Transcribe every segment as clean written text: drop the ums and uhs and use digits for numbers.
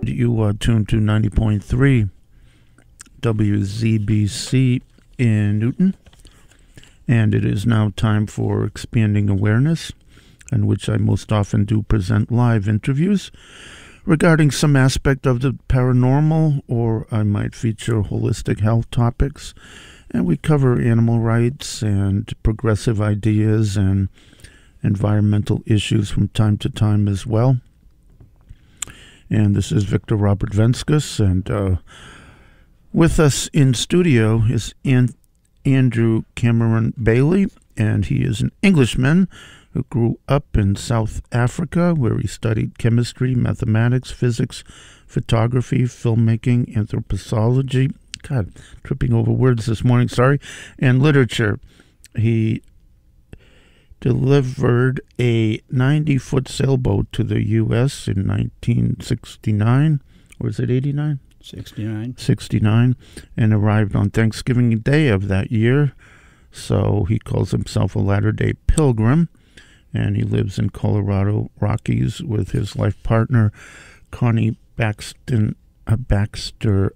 You are tuned to 90.3 WZBC in Newton, and it is now time for Expanding Awareness, in which I most often do present live interviews regarding some aspect of the paranormal, or I might feature holistic health topics, and we cover animal rights and progressive ideas and environmental issues from time to time as well. And this is Victor Robert Venskis, and with us in studio is Andrew Cameron Bailey, and he is an Englishman who grew up in South Africa, where he studied chemistry, mathematics, physics, photography, filmmaking, anthropology, God, tripping over words this morning, sorry, and literature. He delivered a 90-foot sailboat to the U.S. in 1969, or is it 89? 69, and arrived on Thanksgiving Day of that year. So he calls himself a latter-day pilgrim, and he lives in Colorado Rockies with his life partner, Connie Baxter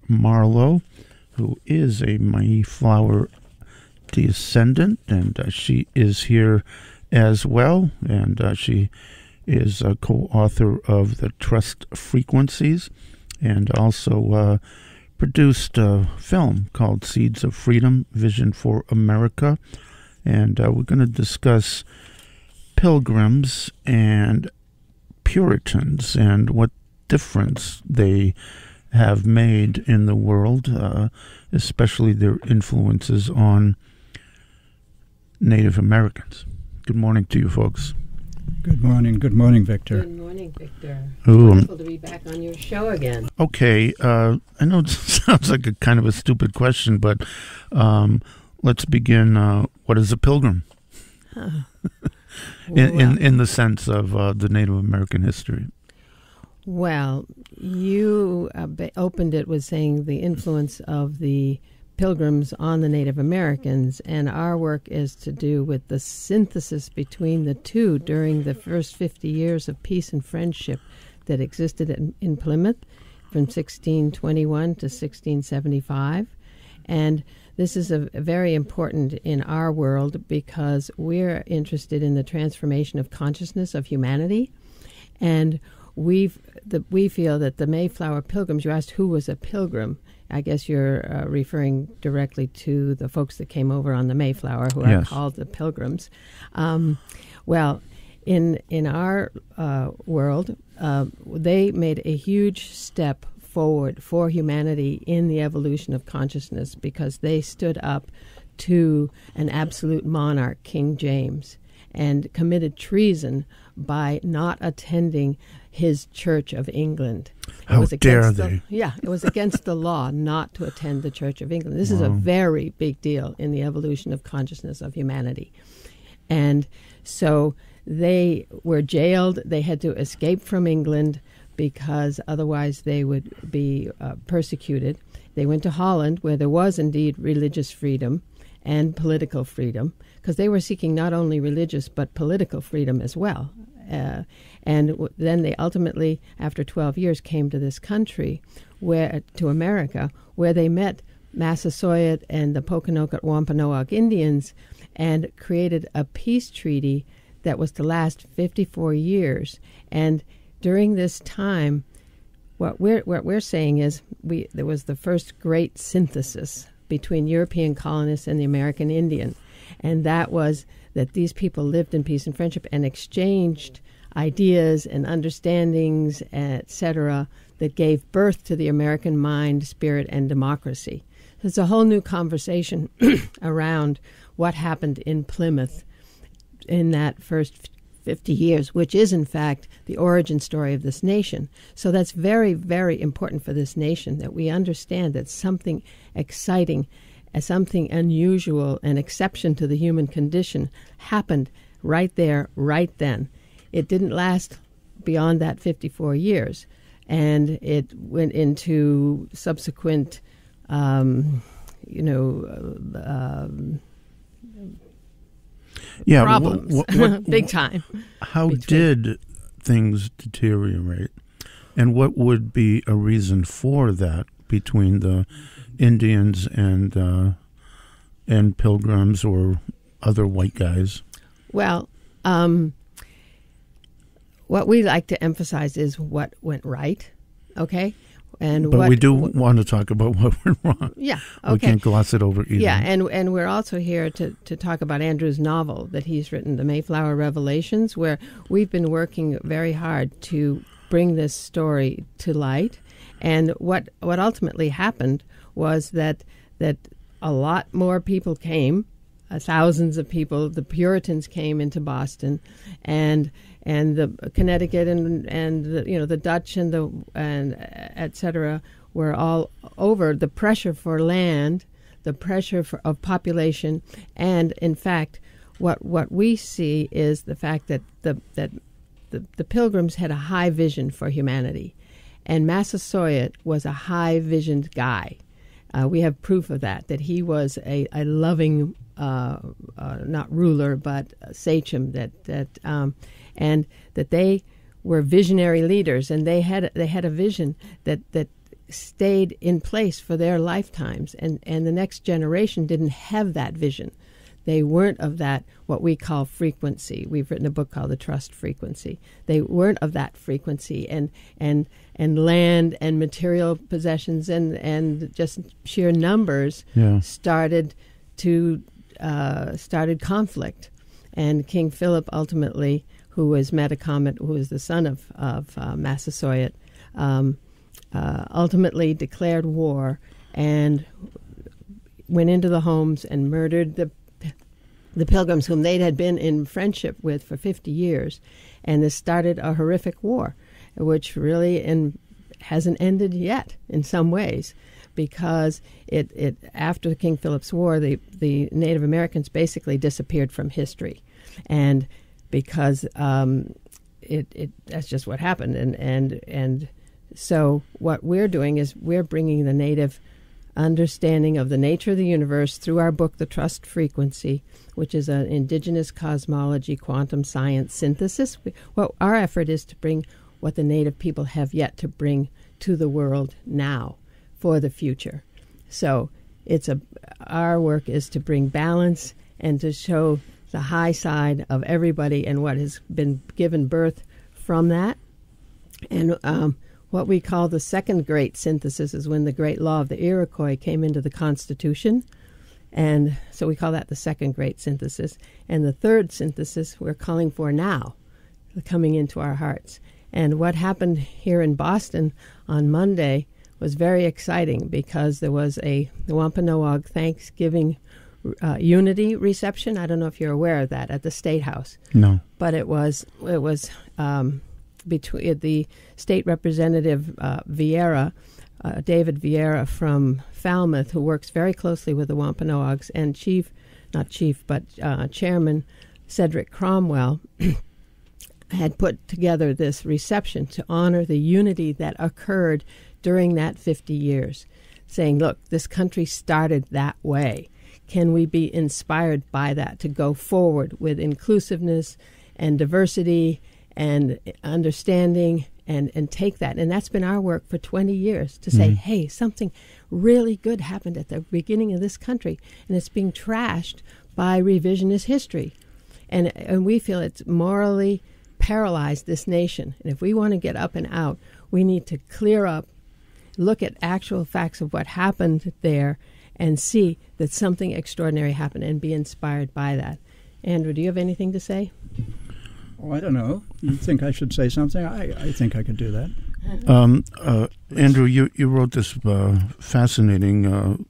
Marlowe, who is a Mayflower descendant, and she is here as well, and she is a co-author of The Trust Frequencies, and also produced a film called Seeds of Freedom, Vision for America. And we're going to discuss Pilgrims and Puritans and what difference they have made in the world, especially their influences on Native Americans. Good morning to you folks. Good morning, Victor. Good morning, Victor. Ooh, Wonderful to be back on your show again. Okay, I know it sounds like a kind of a stupid question, but let's begin. What is a pilgrim? in the sense of the Native American history. Well, you opened it with saying the influence of the Pilgrims on the Native Americans, and our work is to do with the synthesis between the two during the first 50 years of peace and friendship that existed in Plymouth from 1621 to 1675. And this is very important in our world because we're interested in the transformation of consciousness of humanity. And we feel that the Mayflower Pilgrims, you asked who was a pilgrim. I guess you're referring directly to the folks that came over on the Mayflower, who Yes. are called the Pilgrims. Well, in our world, they made a huge step forward for humanity in the evolution of consciousness because they stood up to an absolute monarch, King James, and committed treason by not attending his Church of England. How dare they? It was against the law not to attend the Church of England. This is a very big deal in the evolution of consciousness of humanity. And so they were jailed. They had to escape from England because otherwise they would be persecuted. They went to Holland, where there was indeed religious freedom and political freedom, because they were seeking not only religious but political freedom as well. And then they ultimately, after 12 years, came to this country, to America, where they met Massasoit and the Pokanoket Wampanoag Indians and created a peace treaty that was to last 54 years. And during this time, what we're saying is there was the first great synthesis between European colonists and the American Indian. And that was that these people lived in peace and friendship and exchanged ideas and understandings, etc., that gave birth to the American mind, spirit, and democracy. There's a whole new conversation around what happened in Plymouth in that first 50 years, which is, in fact, the origin story of this nation. So that's very, very important for this nation, that we understand that something exciting, something unusual, an exception to the human condition happened right there, right then. It didn't last beyond that 54 years, and it went into subsequent, problems, big time. How did things deteriorate? And what would be a reason for that between the Indians and Pilgrims or other white guys? Well, what we like to emphasize is what went right, okay? But we do want to talk about what went wrong. Yeah, okay. We can't gloss it over either. Yeah, and we're also here to talk about Andrew's novel that he's written, The Mayflower Revelations, where we've been working very hard to bring this story to light. And what ultimately happened was that a lot more people came, thousands of people. The Puritans came into Boston, and the Connecticut and the, the Dutch and et cetera were all over. The pressure for land, the pressure of population, and in fact, what we see is the fact that the Pilgrims had a high vision for humanity, and Massasoit was a high-visioned guy. We have proof of that he was a loving, not ruler, but sachem, and that they were visionary leaders, and they had a vision that stayed in place for their lifetimes, and the next generation didn't have that vision. They weren't of that, what we call frequency. We've written a book called The Trust Frequency. They weren't of that frequency, and land and material possessions and just sheer numbers started conflict. And King Philip ultimately, who was Metacomet, who was the son of Massasoit, ultimately declared war and went into the homes and murdered the Pilgrims, whom they had been in friendship with for 50 years. And this started a horrific war, which really hasn't ended yet in some ways, because it after King Philip's War, the Native Americans basically disappeared from history. And because that's just what happened. And so what we're doing is we're bringing the Native understanding of the nature of the universe through our book, The Trust Frequency, which is an indigenous cosmology, quantum science synthesis. Well, our effort is to bring what the Native people have yet to bring to the world now for the future. So our work is to bring balance and to show the high side of everybody and what has been given birth from that. And what we call the second great synthesis is when the great law of the Iroquois came into the Constitution. And so we call that the second great synthesis. And the third synthesis we're calling for now, coming into our hearts. And what happened here in Boston on Monday was very exciting, because there was the Wampanoag Thanksgiving Unity reception. I don't know if you're aware of that, at the State House. No. But it was between the state representative Vieira, David Vieira from Falmouth, who works very closely with the Wampanoags, and Chairman Cedric Cromwell had put together this reception to honor the unity that occurred during that 50 years, saying, look, this country started that way. Can we be inspired by that to go forward with inclusiveness and diversity and understanding and take that? And that's been our work for 20 years, to say, hey, something really good happened at the beginning of this country, and it's being trashed by revisionist history. And we feel it's morally paralyzed this nation. And if we want to get up and out, we need to clear up, look at actual facts of what happened there, and see that something extraordinary happened and be inspired by that. Andrew, do you have anything to say? Oh, I don't know. You think I should say something? I think I could do that. Andrew, you wrote this fascinating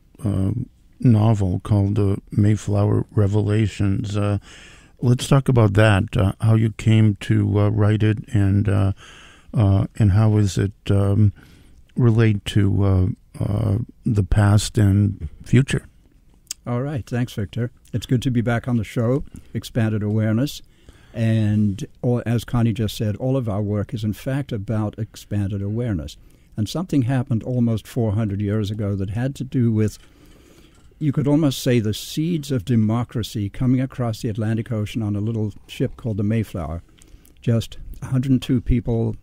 novel called The Mayflower Revelations. Let's talk about that, how you came to write it, and how is it relate to the past and future? All right. Thanks, Victor. It's good to be back on the show, Expanded Awareness. And as Connie just said, all of our work is in fact about expanded awareness. And something happened almost 400 years ago that had to do with, you could almost say, the seeds of democracy coming across the Atlantic Ocean on a little ship called the Mayflower. Just 102 people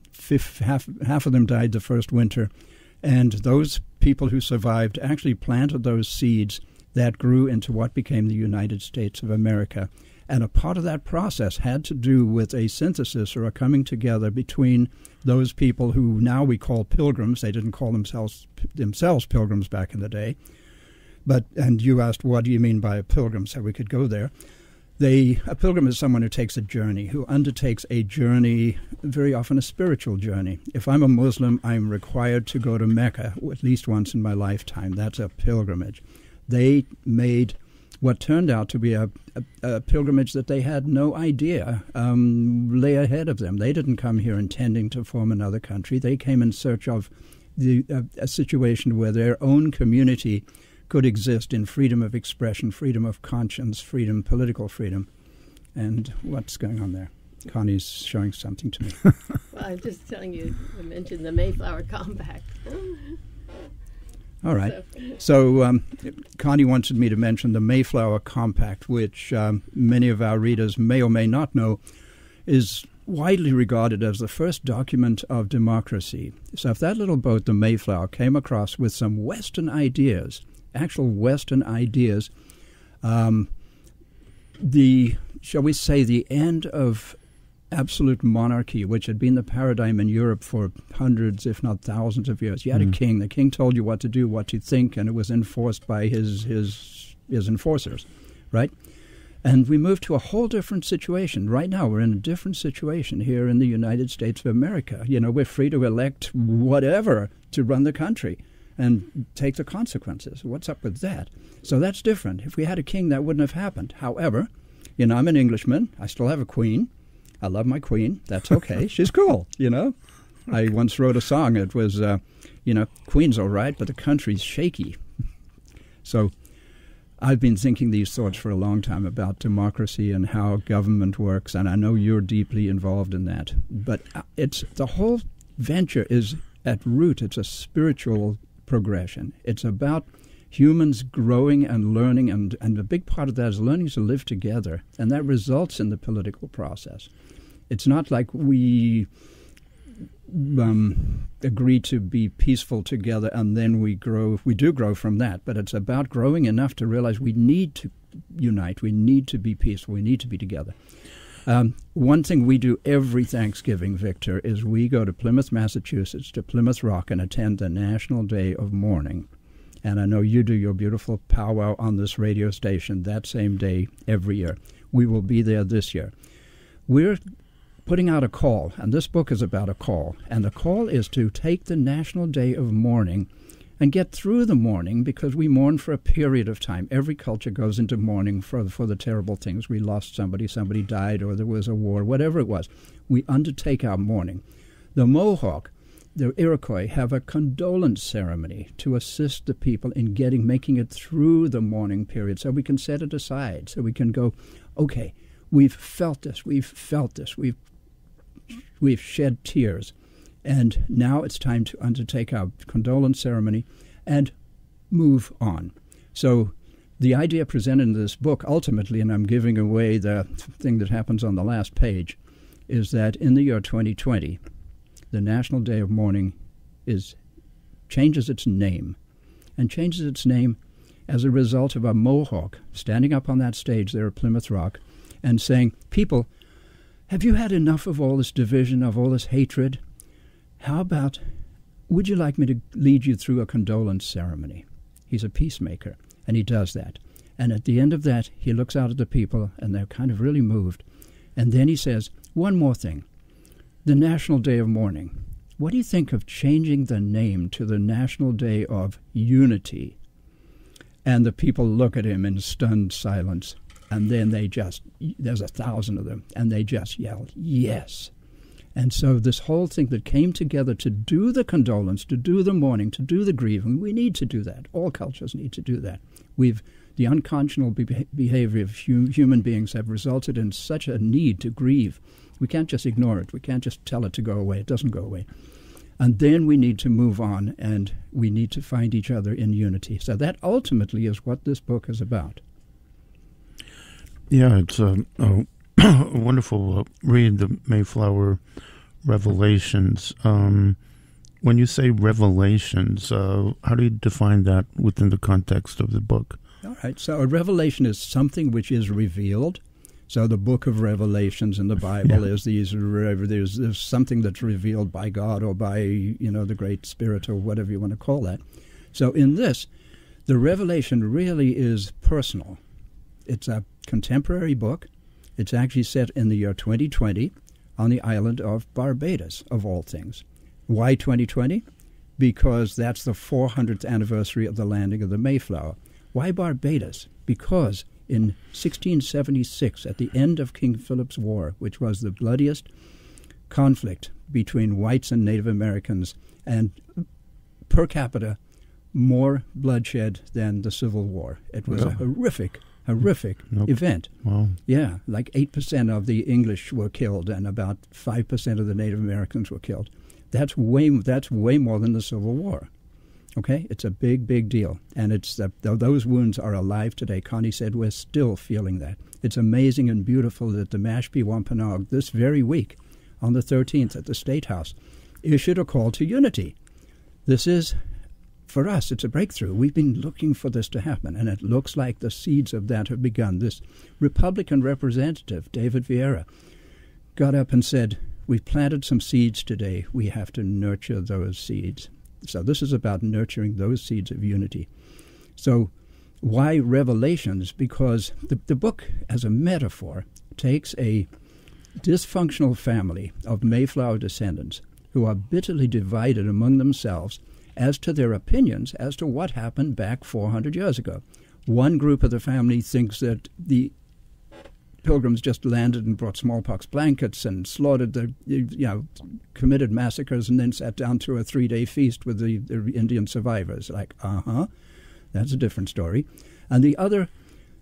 half of them died the first winter. And those people who survived actually planted those seeds that grew into what became the United States of America. And a part of that process had to do with a synthesis or a coming together between those people who now we call pilgrims. They didn't call themselves pilgrims back in the day. And you asked, what do you mean by a pilgrim? So we could go there. A pilgrim is someone who takes a journey, who undertakes a journey, very often a spiritual journey. If I'm a Muslim, I'm required to go to Mecca at least once in my lifetime. That's a pilgrimage. They made what turned out to be a pilgrimage that they had no idea lay ahead of them. They didn't come here intending to form another country. They came in search of a situation where their own community could exist in freedom of expression, freedom of conscience, political freedom. And what's going on there? Connie's showing something to me. Well, I'm just telling you, I mentioned the Mayflower Compact. All right. So Connie wanted me to mention the Mayflower Compact, which many of our readers may or may not know is widely regarded as the first document of democracy. So if that little boat, the Mayflower, came across with some Western ideas, actual Western ideas, shall we say, the end of absolute monarchy, which had been the paradigm in Europe for hundreds, if not thousands of years. You had a king. The king told you what to do, what to think, and it was enforced by his enforcers, right? And we moved to a whole different situation. Right now, we're in a different situation here in the United States of America. You know, we're free to elect whatever to run the country and take the consequences. What's up with that? So that's different. If we had a king, that wouldn't have happened. However, you know, I'm an Englishman. I still have a queen. I love my queen. That's okay. She's cool, you know. I once wrote a song. It was, Queen's all right, but the country's shaky. So I've been thinking these thoughts for a long time about democracy and how government works, and I know you're deeply involved in that. But the whole venture is at root, it's a spiritual progression. It's about humans growing and learning, and a big part of that is learning to live together, and that results in the political process. It's not like we agree to be peaceful together and then we grow. We do grow from that, but it's about growing enough to realize we need to unite, we need to be peaceful, we need to be together. One thing we do every Thanksgiving, Victor, is we go to Plymouth, Massachusetts, to Plymouth Rock and attend the National Day of Mourning. And I know you do your beautiful powwow on this radio station that same day every year. We will be there this year. We're putting out a call, and this book is about a call. And the call is to take the National Day of Mourning and get through the mourning, because we mourn for a period of time. Every culture goes into mourning for the terrible things. We lost somebody died, or there was a war, whatever it was. We undertake our mourning. The Mohawk, the Iroquois, have a condolence ceremony to assist the people in making it through the mourning period, so we can set it aside, so we can go, okay, we've felt this, we've shed tears, and now it's time to undertake our condolence ceremony and move on. So the idea presented in this book, ultimately, and I'm giving away the thing that happens on the last page, is that in the year 2020, the National Day of Mourning changes its name, and changes its name as a result of a Mohawk standing up on that stage there at Plymouth Rock and saying, people, have you had enough of all this division, of all this hatred? How about, would you like me to lead you through a condolence ceremony? He's a peacemaker, and he does that. And at the end of that, he looks out at the people, and they're kind of really moved. And then he says, one more thing. The National Day of Mourning. What do you think of changing the name to the National Day of Unity? And the people look at him in stunned silence, and then there's 1,000 of them, and they just yell, yes. And so this whole thing that came together to do the condolence, to do the mourning, to do the grieving, we need to do that. All cultures need to do that. The unconscionable behavior of human beings have resulted in such a need to grieve. We can't just ignore it. We can't just tell it to go away. It doesn't go away. And then we need to move on, and we need to find each other in unity. So that ultimately is what this book is about. Yeah, it's a wonderful read, the Mayflower Revelations. When you say revelations, how do you define that within the context of the book? All right. So a revelation is something which is revealed. So the book of Revelations in the Bible is there's something that's revealed by God or by, the Great Spirit or whatever you want to call that. So in this, the revelation really is personal. It's a contemporary book. It's actually set in the year 2020 on the island of Barbados, of all things. Why 2020? Because that's the 400th anniversary of the landing of the Mayflower. Why Barbados? Because in 1676, at the end of King Philip's War, which was the bloodiest conflict between whites and Native Americans, and per capita, more bloodshed than the Civil War. It was a horrific event. Wow. Yeah, like 8% of the English were killed and about 5% of the Native Americans were killed. That's way more than the Civil War. Okay, it's a big, big deal, and those wounds are alive today. Connie said we're still feeling that. It's amazing and beautiful that the Mashpee Wampanoag this very week, on the 13th at the State House, issued a call to unity. This is, for us, it's a breakthrough. We've been looking for this to happen, and it looks like the seeds of that have begun. This Republican representative, David Vieira, got up and said, "We've planted some seeds today. We have to nurture those seeds." So this is about nurturing those seeds of unity. So why Revelations? Because the book, as a metaphor, takes a dysfunctional family of Mayflower descendants who are bitterly divided among themselves as to their opinions as to what happened back 400 years ago. One group of the family thinks that the Pilgrims just landed and brought smallpox blankets and slaughtered committed massacres and then sat down to a 3-day feast with the Indian survivors. Like, that's a different story. And the other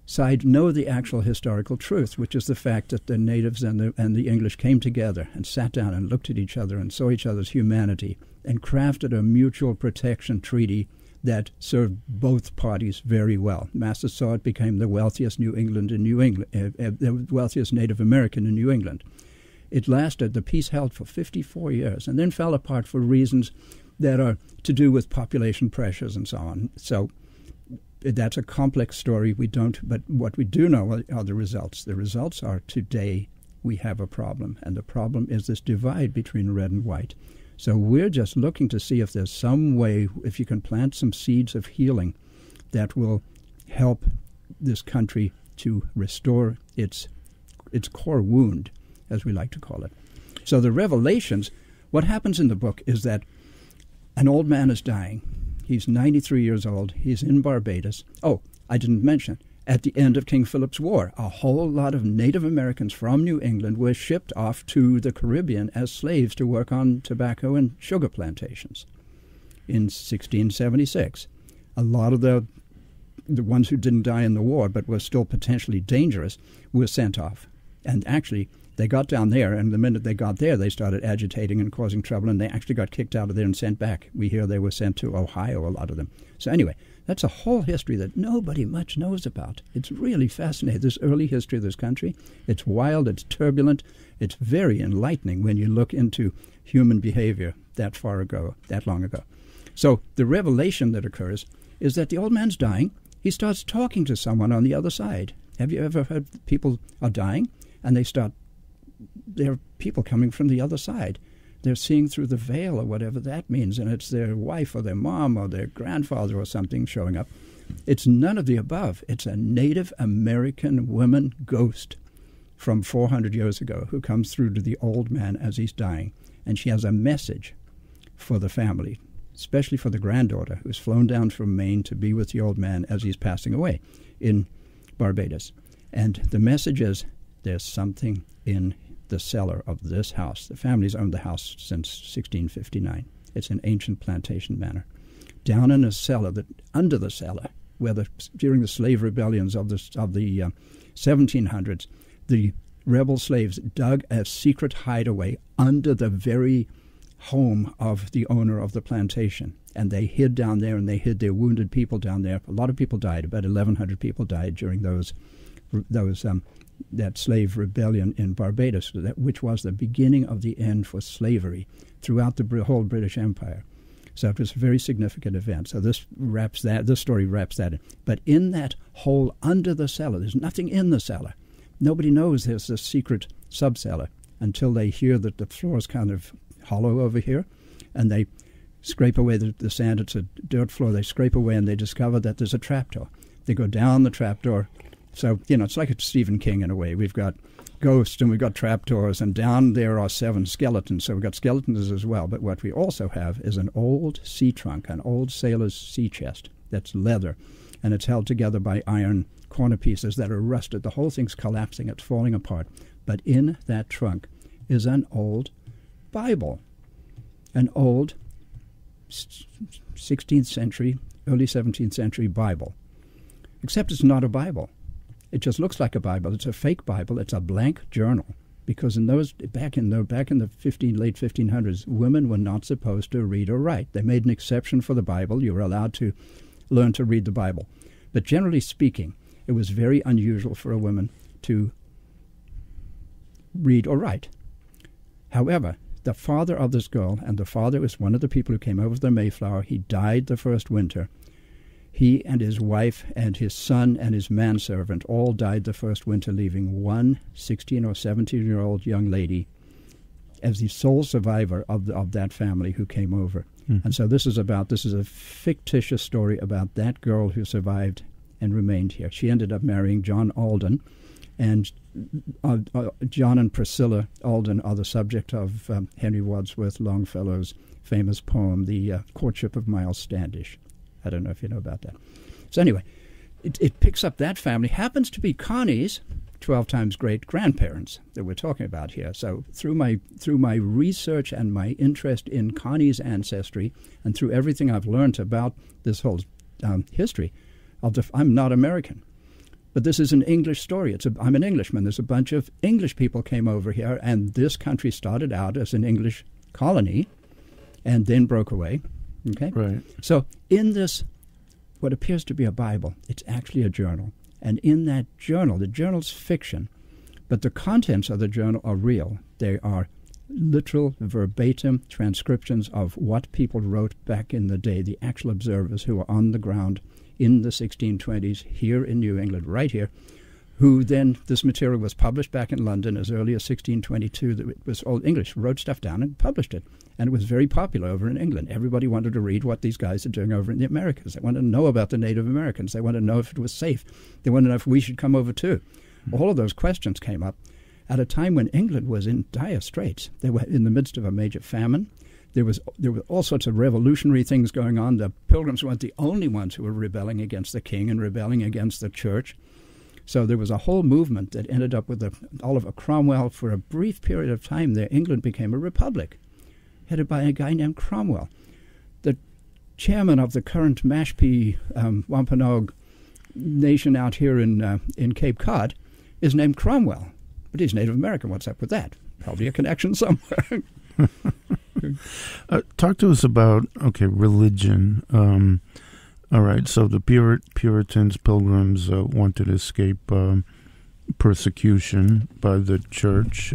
side know the actual historical truth, which is the fact that the natives and the English came together and sat down and looked at each other and saw each other's humanity and crafted a mutual protection treaty that served both parties very well. Massasoit became the wealthiest the wealthiest Native American in New England. It lasted, the peace held for 54 years and then fell apart for reasons that are to do with population pressures and so on. So that's a complex story. But what we do know are the results. The results are today we have a problem, and the problem is this divide between red and white. So we're just looking to see if there's some way, if you can plant some seeds of healing that will help this country to restore its core wound, as we like to call it. So the Revelations, what happens in the book is that an old man is dying. He's 93 years old. He's in Barbados. Oh, I didn't mention, at the end of King Philip's War, a whole lot of Native Americans from New England were shipped off to the Caribbean as slaves to work on tobacco and sugar plantations in 1676. A lot of the ones who didn't die in the war but were still potentially dangerous were sent off. And actually, they got down there, and the minute they got there, they started agitating and causing trouble, and they actually got kicked out of there and sent back. We hear they were sent to Ohio, a lot of them. So anyway, that's a whole history that nobody much knows about. It's really fascinating, this early history of this country. It's wild, it's turbulent, it's very enlightening when you look into human behavior that long ago. So the revelation that occurs is that the old man's dying. He starts talking to someone on the other side. Have you ever heard people are dying, and there are people coming from the other side. They're seeing through the veil or whatever that means, and it's their wife or their mom or their grandfather or something showing up. It's none of the above. It's a Native American woman ghost from 400 years ago who comes through to the old man as he's dying, and she has a message for the family, especially for the granddaughter who's flown down from Maine to be with the old man as he's passing away in Barbados. And the message is, there's something in the cellar of this house. The family's owned the house since 1659. It's an ancient plantation manor. Down in a cellar, under the cellar, where during the slave rebellions of the 1700s, the rebel slaves dug a secret hideaway under the very home of the owner of the plantation. And they hid down there, and they hid their wounded people down there. A lot of people died. About 1,100 people died during those that slave rebellion in Barbados, which was the beginning of the end for slavery throughout the whole British Empire. So it was a very significant event. So this story wraps that in. But in that hole under the cellar, there's nothing in the cellar. Nobody knows there's a secret sub-cellar until they hear that the floor is kind of hollow over here, and they scrape away the sand. It's a dirt floor. They scrape away, and they discover that there's a trapdoor. They go down the trapdoor. So, it's like a Stephen King in a way. We've got ghosts and we've got trapdoors, and down there are 7 skeletons. So we've got skeletons as well. But what we also have is an old sea trunk, an old sailor's sea chest that's leather, and it's held together by iron corner pieces that are rusted. The whole thing's collapsing. It's falling apart. But in that trunk is an old Bible, an old 16th century, early 17th century Bible. Except it's not a Bible. It just looks like a Bible. It's a fake Bible. It's a blank journal. Because back in the late 1500s, women were not supposed to read or write. They made an exception for the Bible. You were allowed to learn to read the Bible. But generally speaking, it was very unusual for a woman to read or write. However, the father of this girl, and the father was one of the people who came over to the Mayflower, he died the first winter. He and his wife and his son and his manservant all died the first winter, leaving one 16 or 17-year-old young lady as the sole survivor of that family who came over. Mm-hmm. And so this is a fictitious story about that girl who survived and remained here. She ended up marrying John Alden, and John and Priscilla Alden are the subject of Henry Wadsworth Longfellow's famous poem, The Courtship of Miles Standish. I don't know if you know about that. So anyway, it picks up that family. Happens to be Connie's 12 times great-grandparents that we're talking about here. So through my research and my interest in Connie's ancestry, and through everything I've learned about this whole history, I'm not American. But this is an English story. I'm an Englishman. There's a bunch of English people came over here, and this country started out as an English colony and then broke away. Okay? Right. So in this, what appears to be a Bible, it's actually a journal. And in that journal, the journal's fiction, but the contents of the journal are real. They are literal, verbatim transcriptions of what people wrote back in the day, the actual observers who were on the ground in the 1620s here in New England, right here, who then, this material was published back in London as early as 1622. It was all English, wrote stuff down and published it. And it was very popular over in England. Everybody wanted to read what these guys are doing over in the Americas. They wanted to know about the Native Americans. They wanted to know if it was safe. They wanted to know if we should come over too. Mm-hmm. All of those questions came up at a time when England was in dire straits. They were in the midst of a major famine. There were all sorts of revolutionary things going on. The Pilgrims weren't the only ones who were rebelling against the king and rebelling against the church. So there was a whole movement that ended up with Oliver Cromwell. For a brief period of time there, England became a republic, headed by a guy named Cromwell. The chairman of the current Mashpee Wampanoag nation out here in Cape Cod is named Cromwell. But he's Native American. What's up with that? Probably a connection somewhere. Talk to us about, religion. All right, so the Puritans, Pilgrims, wanted to escape persecution by the church,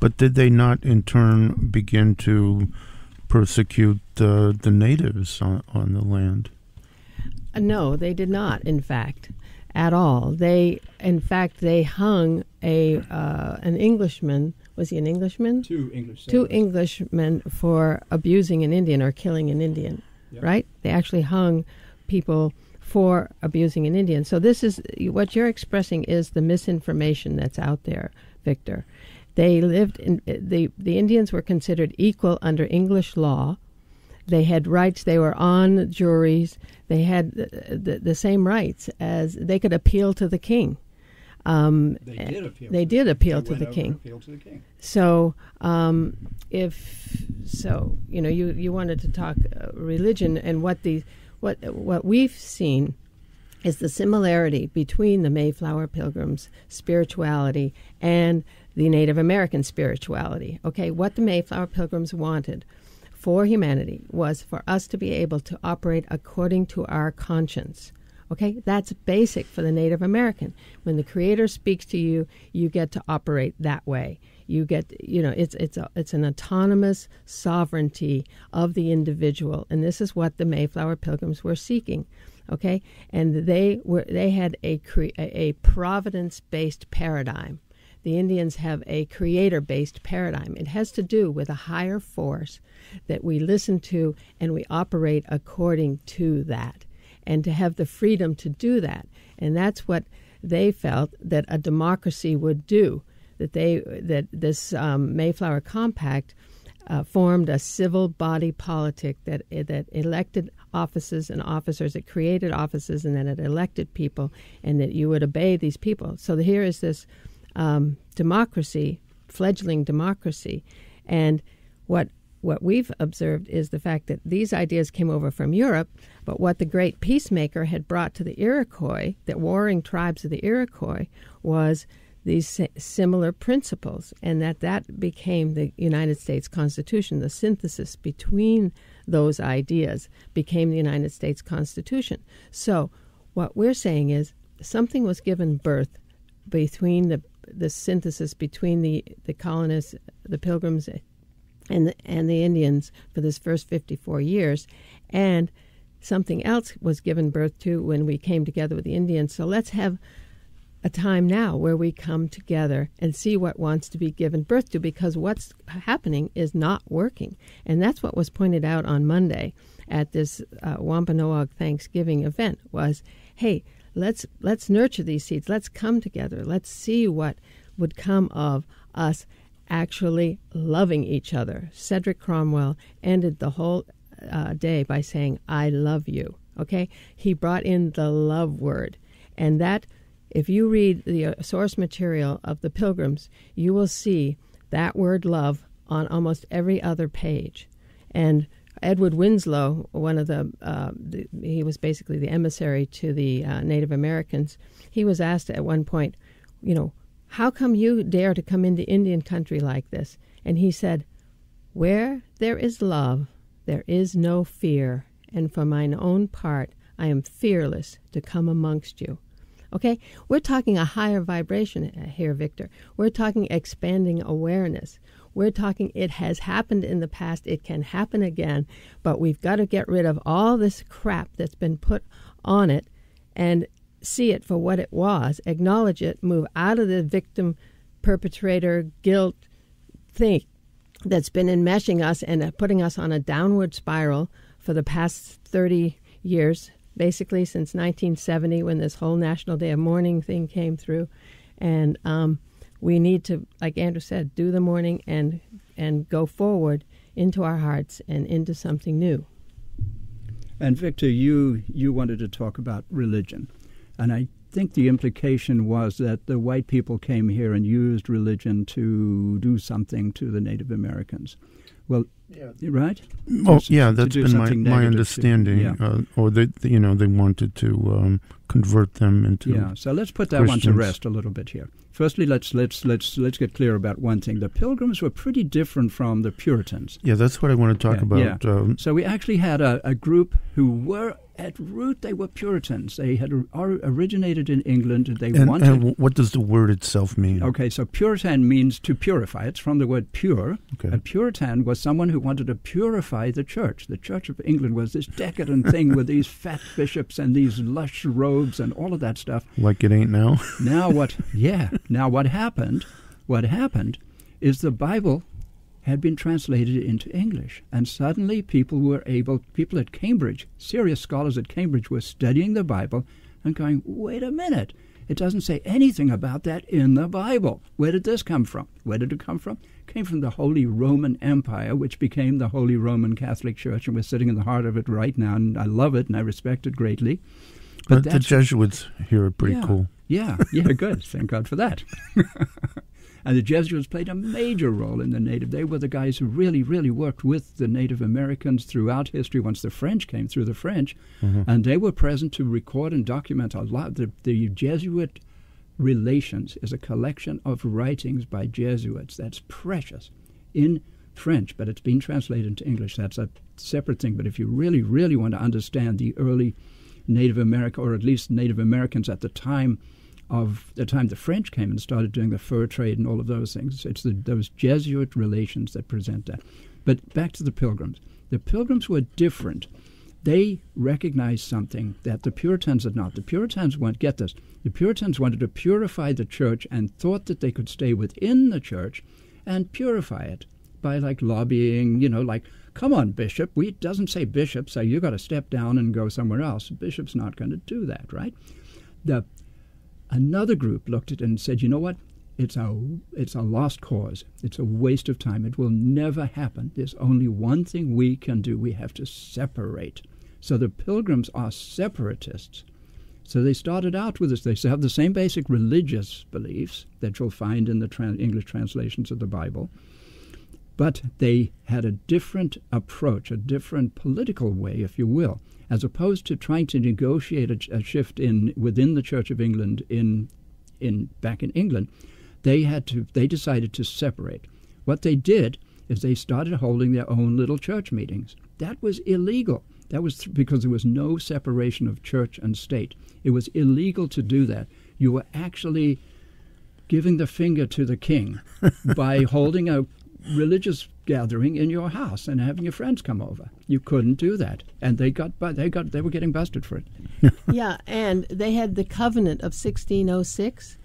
but did they not in turn begin to persecute the natives on the land? No, they did not, in fact, at all. They hung an Englishman. Was he an Englishman? Two English sailors. Two Englishmen for abusing an Indian or killing an Indian, yep. Right? They actually hung people for abusing an Indian. So this is what you're expressing is the misinformation that's out there, Victor. They lived in the Indians were considered equal under English law. They had rights. They were on juries. They had the same rights as they could appeal to the king. They did appeal to the king. So, you wanted to talk religion, and what we've seen is the similarity between the Mayflower Pilgrims' spirituality and the Native American spirituality. Okay, what the Mayflower Pilgrims wanted for humanity was for us to be able to operate according to our conscience. Okay, that's basic for the Native American. When the Creator speaks to you, you get to operate that way. You get, it's an autonomous sovereignty of the individual, and this is what the Mayflower Pilgrims were seeking. Okay, and they had a providence-based paradigm. The Indians have a creator-based paradigm. It has to do with a higher force that we listen to, and we operate according to that, and to have the freedom to do that. And that's what they felt that a democracy would do. That this Mayflower Compact formed a civil body politic that elected offices and officers, it created offices, and then it elected people, and that you would obey these people. So here is this democracy, fledgling democracy, and what we've observed is the fact that these ideas came over from Europe, but what the great peacemaker had brought to the Iroquois, the warring tribes of the Iroquois, was these similar principles, and that became the United States Constitution. The synthesis between those ideas became the United States Constitution. So what we're saying is something was given birth between the synthesis between the colonists, the Pilgrims, and the Indians for this first 54 years, and something else was given birth to when we came together with the Indians. So let's have a time now where we come together and see what wants to be given birth to, because what's happening is not working. And that's what was pointed out on Monday at this Wampanoag Thanksgiving event was, hey, let's nurture these seeds. Let's come together. Let's see what would come of us actually loving each other. Cedric Cromwell ended the whole day by saying, I love you. Okay? He brought in the love word. And that, if you read the source material of the Pilgrims, you will see that word love on almost every other page. And Edward Winslow, one of he was basically the emissary to the Native Americans, he was asked at one point, how come you dare to come into Indian country like this? And he said, where there is love, there is no fear, and for mine own part, I am fearless to come amongst you. Okay? We're talking a higher vibration here, Victor. We're talking expanding awareness. We're talking it has happened in the past. It can happen again. But we've got to get rid of all this crap that's been put on it and see it for what it was, acknowledge it, move out of the victim, perpetrator, guilt thing that's been enmeshing us and putting us on a downward spiral for the past 30 years, basically since 1970 when this whole National Day of Mourning thing came through. And we need to, like Andrew said, do the mourning and go forward into our hearts and into something new. And Victor, you wanted to talk about religion. And I think the implication was that the white people came here and used religion to do something to the Native Americans. Well, yeah. Right? Oh, yeah, that's been my understanding. Or they wanted to convert them into. Yeah. So let's put that Christians. One to rest a little bit here. Firstly, let's get clear about one thing. The Pilgrims were pretty different from the Puritans. Yeah, that's what I want to talk about. Yeah. So we actually had a group who were, at root, they were Puritans. They had originated in England. And what does the word itself mean? Okay, so Puritan means to purify. It's from the word pure. Okay. A Puritan was someone who wanted to purify the church. The Church of England was this decadent thing with these fat bishops and these lush robes and all of that stuff. Like it ain't now? Now what? Yeah. Now what happened is the Bible had been translated into English, and suddenly people at Cambridge, serious scholars at Cambridge, were studying the Bible and going, wait a minute, it doesn't say anything about that in the Bible. Where did this come from? Where did it come from? It came from the Holy Roman Empire, which became the Holy Roman Catholic Church, and we're sitting in the heart of it right now, and I love it, and I respect it greatly. But the Jesuits here are pretty cool. Yeah, good. Thank God for that. And the Jesuits played a major role in the native. They were the guys who really, really worked with the Native Americans throughout history once the French came through the French. Mm-hmm. And they were present to record and document a lot. The Jesuit Relations is a collection of writings by Jesuits that's precious in French, but it's been translated into English. That's a separate thing. But if you really, really want to understand the early Native America, or at least Native Americans at the time the French came and started doing the fur trade and all of those things. It's those Jesuit relations that present that. But back to the Pilgrims. The Pilgrims were different. They recognized something that the Puritans had not. The Puritans the Puritans wanted to purify the church and thought that they could stay within the church and purify it by like lobbying, like, come on, bishop. It doesn't say bishop, so you got to step down and go somewhere else. The bishop's not going to do that, right? Another group looked at it and said, you know what? It's a lost cause. It's a waste of time. It will never happen. There's only one thing we can do. We have to separate. So the Pilgrims are separatists. So they started out with this. They have the same basic religious beliefs that you'll find in the English translations of the Bible, but they had a different approach, a different political way, if you will, as opposed to trying to negotiate a shift within the Church of England back in England. They decided to separate. What they did is they started holding their own little church meetings. That was illegal. That was because there was no separation of church and state. It was illegal to do that. You were actually giving the finger to the king by holding a religious gathering in your house and having your friends come over. You couldn't do that, and they were getting busted for it. Yeah, and they had the covenant of 1606.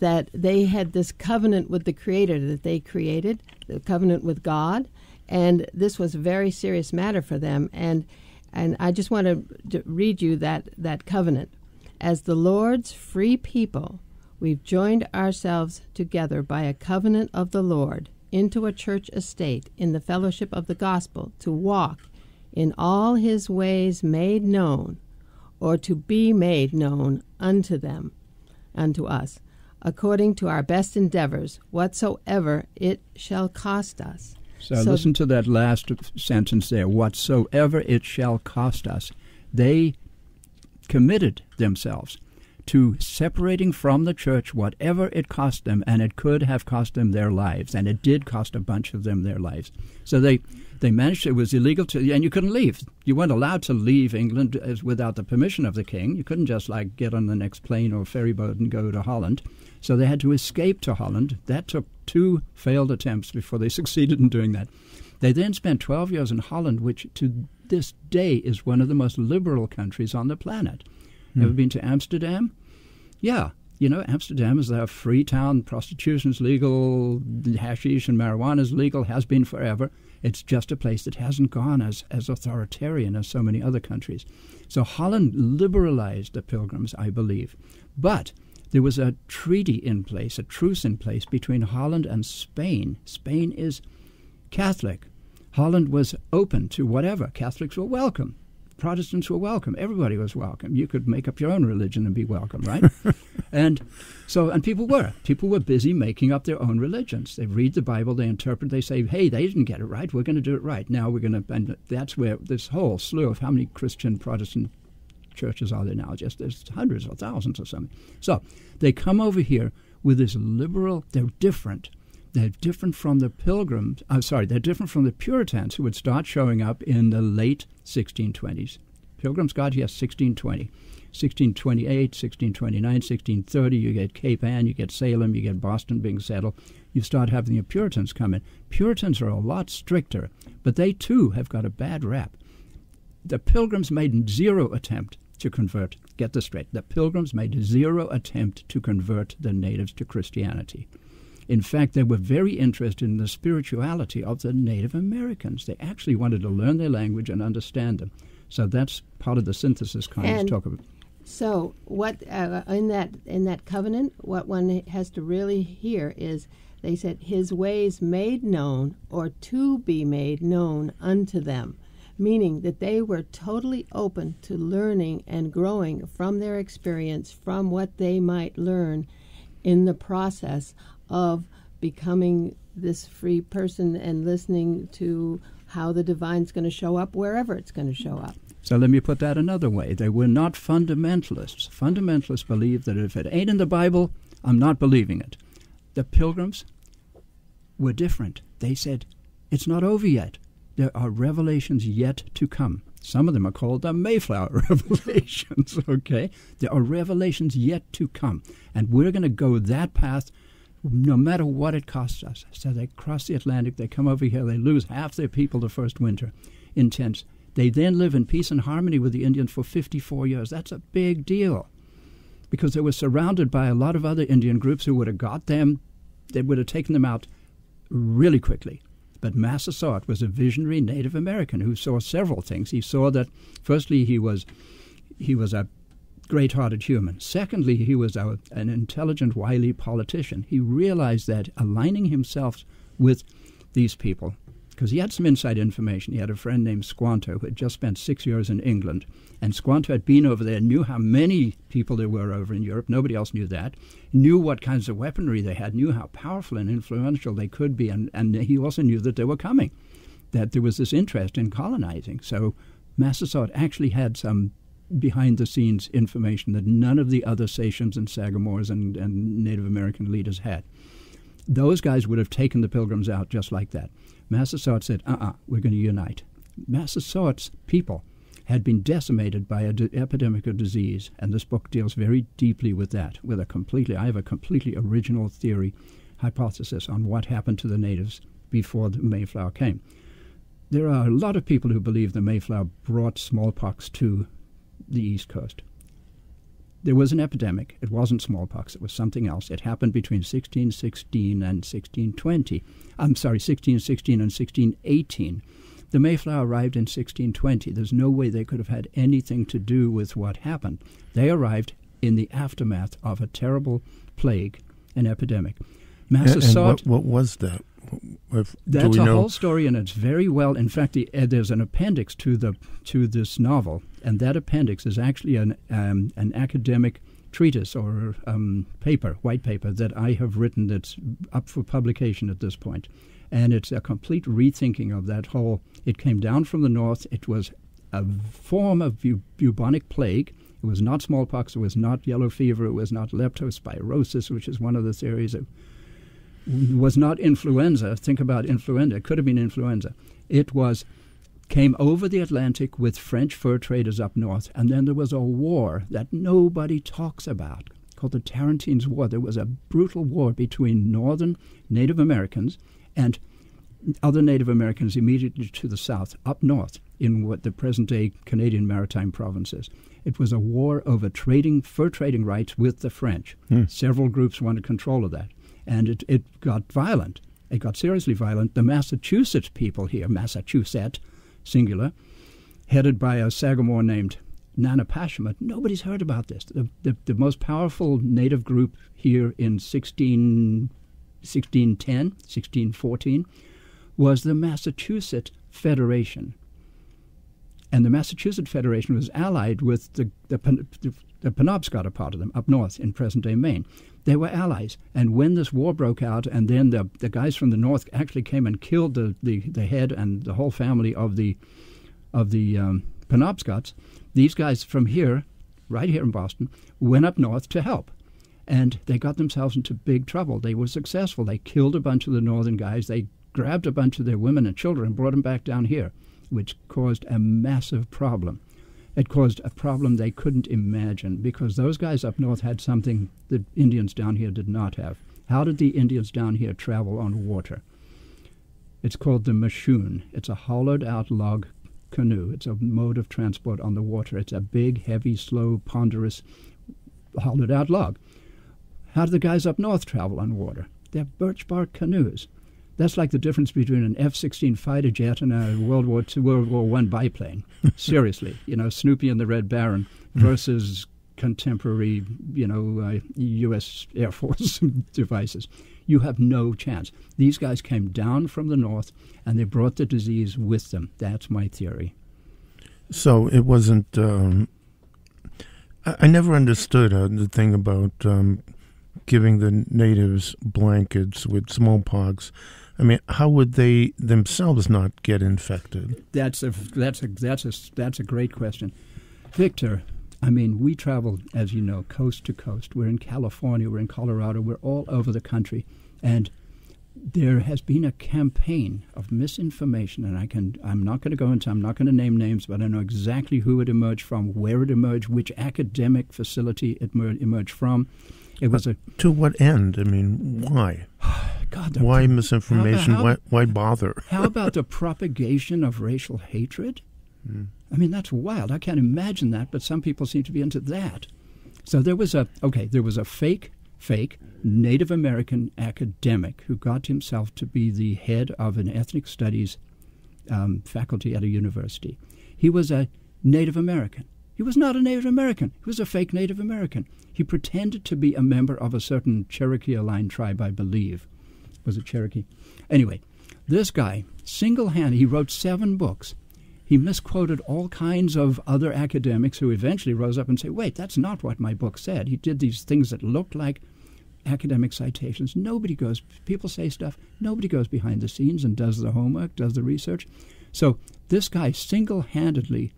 That they had this covenant with the Creator that they created, the covenant with God, and this was a very serious matter for them. And I just want to read you that covenant. As the Lord's free people, we've joined ourselves together by a covenant of the Lord into a church estate in the fellowship of the gospel to walk in all his ways made known, or to be made known unto us, according to our best endeavors, whatsoever it shall cost us. So listen to that last sentence there, whatsoever it shall cost us. They committed themselves to separating from the church whatever it cost them, and it could have cost them their lives, and it did cost a bunch of them their lives. So they managed, it was illegal and you couldn't leave. You weren't allowed to leave England without the permission of the king. You couldn't just get on the next plane or ferry boat and go to Holland. So they had to escape to Holland. That took 2 failed attempts before they succeeded in doing that. They then spent 12 years in Holland, which to this day is one of the most liberal countries on the planet. Ever been to Amsterdam? Yeah. Amsterdam is a free town. Prostitution's legal. Hashish and marijuana is legal. Has been forever. It's just a place that hasn't gone as authoritarian as so many other countries. So Holland liberalized the Pilgrims, I believe. But there was a treaty in place, a truce in place between Holland and Spain. Spain is Catholic. Holland was open to whatever. Catholics were welcome. Protestants were welcome. Everybody was welcome. You could make up your own religion and be welcome, right? and people were busy making up their own religions. They read the Bible, they interpret, they say, hey, they didn't get it right. We're going to do it right. Now we're going to, and that's where this whole slew of how many Christian Protestant churches are there now? There's hundreds or thousands or something. So they come over here with this liberal, they're different. They're different from the Pilgrims. They're different from the Puritans who would start showing up in the late 1620s. Pilgrims got here 1620. 1628, 1629, 1630, you get Cape Ann, you get Salem, you get Boston being settled. You start having the Puritans come in. Puritans are a lot stricter, but they too have got a bad rap. The Pilgrims made 0 attempt to convert. Get this straight. The Pilgrims made 0 attempt to convert the natives to Christianity. In fact, they were very interested in the spirituality of the Native Americans. They actually wanted to learn their language and understand them. So that's part of the synthesis Connie's talk about. So what in that covenant, what one has to really hear is they said his ways made known, or to be made known unto them, meaning that they were totally open to learning and growing from their experience, from what they might learn in the process of becoming this free person and listening to how the divine's going to show up wherever it's going to show up. So let me put that another way. They were not fundamentalists. Fundamentalists believe that if it ain't in the Bible, I'm not believing it. The Pilgrims were different. They said, it's not over yet. There are revelations yet to come. Some of them are called the Mayflower Revelations, okay? There are revelations yet to come. And we're going to go that path no matter what it costs us. So they cross the Atlantic, they come over here, they lose half their people the first winter in tents. They then live in peace and harmony with the Indians for 54 years. That's a big deal because they were surrounded by a lot of other Indian groups who would have got them, they would have taken them out really quickly. But Massasoit was a visionary Native American who saw several things. He saw that, firstly, he was a great-hearted human. Secondly, he was an intelligent, wily politician. He realized that aligning himself with these people, because he had some inside information. He had a friend named Squanto who had just spent 6 years in England, and Squanto had been over there, knew how many people there were over in Europe. Nobody else knew that. Knew what kinds of weaponry they had, knew how powerful and influential they could be, and he also knew that they were coming, that there was this interest in colonizing. So Massasoit actually had some behind-the-scenes information that none of the other Sachems and Sagamores and Native American leaders had. Those guys would have taken the Pilgrims out just like that. Massasoit said, we're going to unite. Massasoit's people had been decimated by an epidemic of disease, and this book deals very deeply with that. I have a completely original theory, hypothesis on what happened to the natives before the Mayflower came. There are a lot of people who believe the Mayflower brought smallpox to the East Coast. There was an epidemic. It wasn't smallpox. It was something else. It happened between 1616 and 1620. 1616 and 1618. The Mayflower arrived in 1620. There's no way they could have had anything to do with what happened. They arrived in the aftermath of a terrible plague, an epidemic. Massasoit. And what was that? That's a whole story, and it's very well. In fact, there's an appendix to this novel, and that appendix is actually an academic treatise or white paper that I have written that's up for publication at this point. And it's a complete rethinking of that whole. It came down from the north. It was a form of bubonic plague. It was not smallpox. It was not yellow fever. It was not leptospirosis, which is one of the theories. It was not influenza. Think about influenza. It could have been influenza. It came over the Atlantic with French fur traders up north, and then there was a war that nobody talks about called the Tarentines' War. There was a brutal war between northern Native Americans and other Native Americans immediately to the south, up north, in what the present-day Canadian Maritime provinces. It was a war over fur trading rights with the French. Several groups wanted control of that. And it got violent. It got seriously violent. The Massachusetts people here, Massachusetts, singular, headed by a Sagamore named Nanapashima. Nobody's heard about this. The most powerful native group here in 1610, 1614, was the Massachusetts Federation. And the Massachusetts Federation was allied with the Penobscot, a part of them, up north in present-day Maine. They were allies. And when this war broke out, and then the guys from the north actually came and killed the head and the whole family of the Penobscots, these guys from here, right here in Boston, went up north to help. And they got themselves into big trouble. They were successful. They killed a bunch of the northern guys. They grabbed a bunch of their women and children and brought them back down here, which caused a massive problem. It caused a problem they couldn't imagine because those guys up north had something that Indians down here did not have. How did the Indians down here travel on water? It's called the mashoon. It's a hollowed-out log canoe. It's a mode of transport on the water. It's a big, heavy, slow, ponderous, hollowed-out log. How do the guys up north travel on water? They're birch bark canoes. That's like the difference between an F-16 fighter jet and a World War I biplane. Seriously, Snoopy and the Red Baron versus contemporary, U.S. Air Force devices. You have no chance. These guys came down from the north, and they brought the disease with them. That's my theory. So it wasn't... I never understood the thing about giving the natives blankets with smallpox. I mean, how would they themselves not get infected? That's a great question, Victor. I mean, we travel, as you know, coast to coast. We're in California, we're in Colorado, we're all over the country, and there has been a campaign of misinformation, and I'm not going to name names, but I know exactly who it emerged from, where it emerged, which academic facility it emerged from. It was to what end? I mean, why? God, why misinformation? Why bother? How about the propagation of racial hatred? I mean, that's wild. I can't imagine that, but some people seem to be into that. So there was a fake Native American academic who got himself to be the head of an ethnic studies faculty at a university. He was a Native American. He was not a Native American. He was a fake Native American. He pretended to be a member of a certain Cherokee-aligned tribe, I believe. Was it Cherokee? Anyway, this guy, single-handed, he wrote 7 books. He misquoted all kinds of other academics who eventually rose up and said, wait, that's not what my book said. He did these things that looked like academic citations. People say stuff, nobody goes behind the scenes and does the homework, does the research. So this guy single-handedly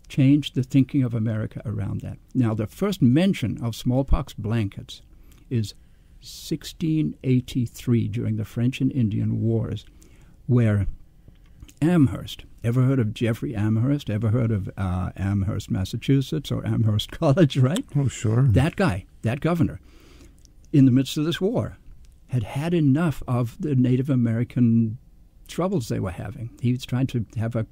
changed the thinking of America around that. Now, the first mention of smallpox blankets is 1683 during the French and Indian Wars, where Amherst, ever heard of Jeffrey Amherst? Ever heard of Amherst, Massachusetts, or Amherst College, right? Oh, sure. That guy, that governor, in the midst of this war, had enough of the Native American troubles they were having. He was trying to have a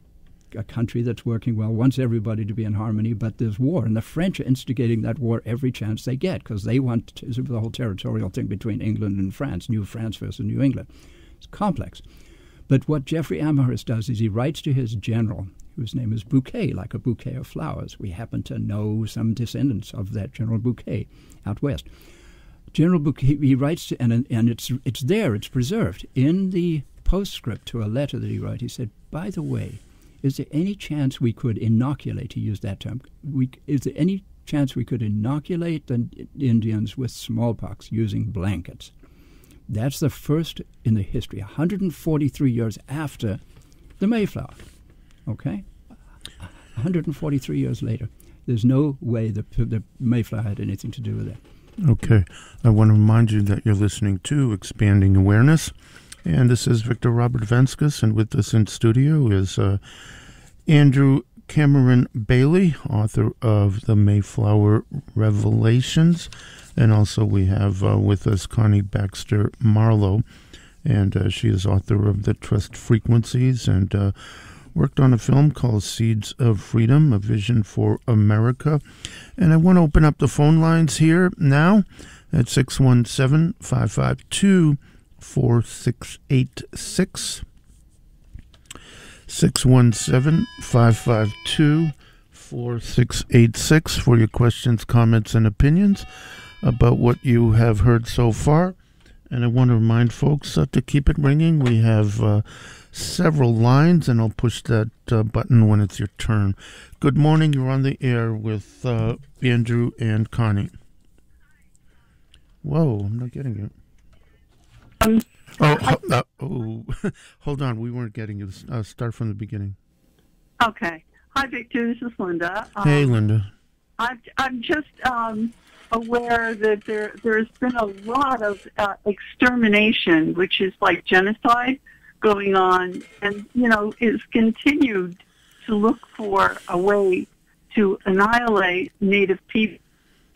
country that's working well, wants everybody to be in harmony, but there's war, and the French are instigating that war every chance they get because they want the whole territorial thing between England and France, New France versus New England. It's complex. But what Jeffrey Amherst does is he writes to his general, whose name is Bouquet, like a bouquet of flowers. We happen to know some descendants of that General Bouquet out west. General Bouquet, he writes, and it's there, it's preserved. In the postscript to a letter that he wrote, he said, by the way, is there any chance we could inoculate, to use that term, is there any chance we could inoculate the Indians with smallpox using blankets? That's the first in the history, 143 years after the Mayflower, okay? 143 years later. There's no way the Mayflower had anything to do with that. Okay. I want to remind you that you're listening to Expanding Awareness, and this is Victor Robert Venskis, and with us in studio is Andrew Cameron Bailey, author of the Mayflower Revelations. And also we have with us Connie Baxter Marlowe, and she is author of The Trust Frequencies and worked on a film called Seeds of Freedom, A Vision for America. And I want to open up the phone lines here now at 617-552-4686. 617-552-4686 for your questions, comments, and opinions about what you have heard so far. And I want to remind folks to keep it ringing. We have several lines, and I'll push that button when it's your turn. Good morning. You're on the air with Andrew and Connie. Whoa, I'm not getting you. Hold on. We weren't getting you. Start from the beginning. Okay. Hi, Victor. This is Linda. Hey, Linda. I'm just aware that there's been a lot of extermination, which is like genocide, going on, and is continued to look for a way to annihilate Native people,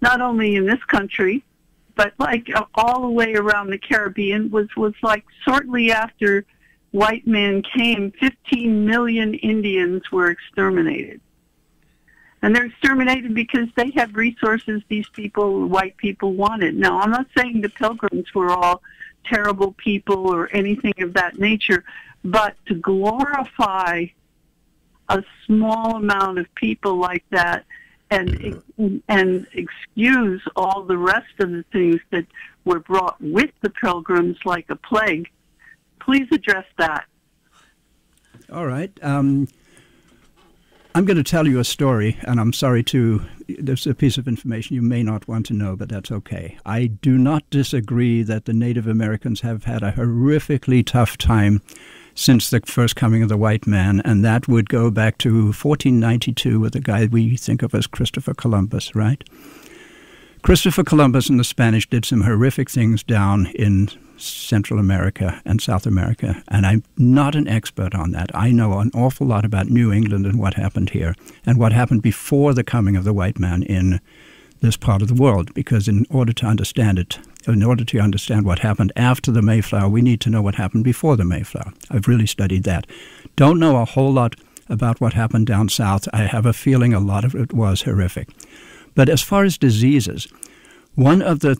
not only in this country, but like all the way around the Caribbean. Was like shortly after white men came, 15 million Indians were exterminated. And they're exterminated because they had resources these people, white people, wanted. Now, I'm not saying the Pilgrims were all terrible people or anything of that nature, but to glorify a small amount of people like that and excuse all the rest of the things that were brought with the Pilgrims like a plague, please address that. All right. I'm going to tell you a story, and I'm sorry there's a piece of information you may not want to know, but that's okay. I do not disagree that the Native Americans have had a horrifically tough time since the first coming of the white man, and that would go back to 1492 with a guy we think of as Christopher Columbus, right? Christopher Columbus and the Spanish did some horrific things down in Central America and South America, and I'm not an expert on that. I know an awful lot about New England and what happened here and what happened before the coming of the white man in this part of the world, because in order to understand it, in order to understand what happened after the Mayflower, we need to know what happened before the Mayflower. I've really studied that. Don't know a whole lot about what happened down south. I have a feeling a lot of it was horrific. But as far as diseases, one of the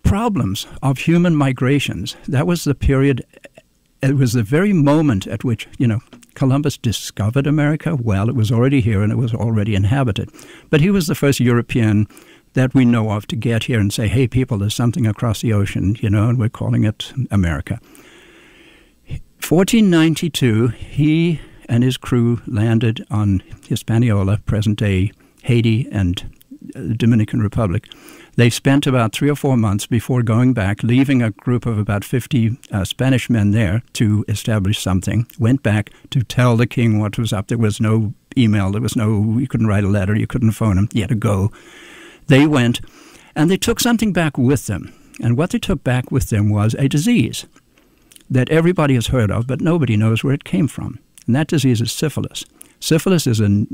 problems of human migrations, that was the period, it was the very moment at which, Columbus discovered America. Well, it was already here and it was already inhabited. But he was the first European that we know of to get here and say, hey, people, there's something across the ocean, and we're calling it America. 1492, he and his crew landed on Hispaniola, present-day Haiti and the Dominican Republic. They spent about 3 or 4 months before going back, leaving a group of about 50 Spanish men there to establish something, went back to tell the king what was up. There was no email. You couldn't write a letter. You couldn't phone him. You had to go. They went, and they took something back with them. And what they took back with them was a disease that everybody has heard of, but nobody knows where it came from. And that disease is syphilis. Syphilis is an